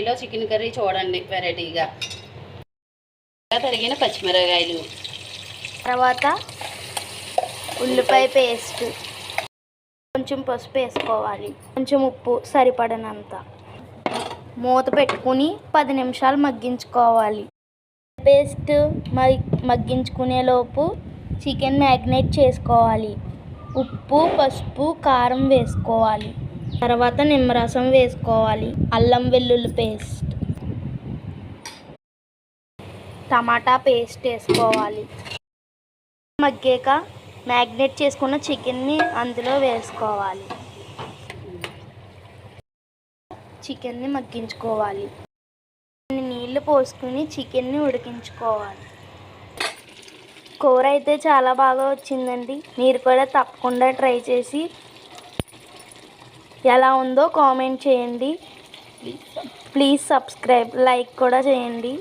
ఇలా chicken curry చూడండి వెరైటీగా. తరిగిన పచ్చిమిరపకాయలు, తర్వాత ఉల్లిపాయ పేస్ట్, కొంచెం పసుపు వేసుకోవాలి, కొంచెం ఉప్పు సరిపడినంత. మూత పెట్టుకుని 10 నిమిషాలు మగ్గించుకోవాలి. పేస్ట్ మగ్గించుకునేలోపు చికెన్ మ్యాగ్నేట్ చేసుకోవాలి. ఉప్పు, పసుపు, కారం వేసుకోవాలి. తర్వాత నిమ్మరసం వేసుకోవాలి. అల్లం వెల్లుల్లి పేస్ట్, టమాటా పేస్ట్ వేసుకోవాలి. మగ్గాక మ్యాగ్నేట్ చేసుకున్న చికెన్ని అందులో వేసుకోవాలి. చికెన్ని మగ్గించుకోవాలి. నీళ్లు పోసుకుని చికెన్ని ఉడికించుకోవాలి. కూర అయితే చాలా బాగా వచ్చిందండి. మీరు కూడా తప్పకుండా ట్రై చేసి ఎలా ఉందో కామెంట్ చేయండి. ప్లీజ్ సబ్స్క్రైబ్, లైక్ కూడా చేయండి.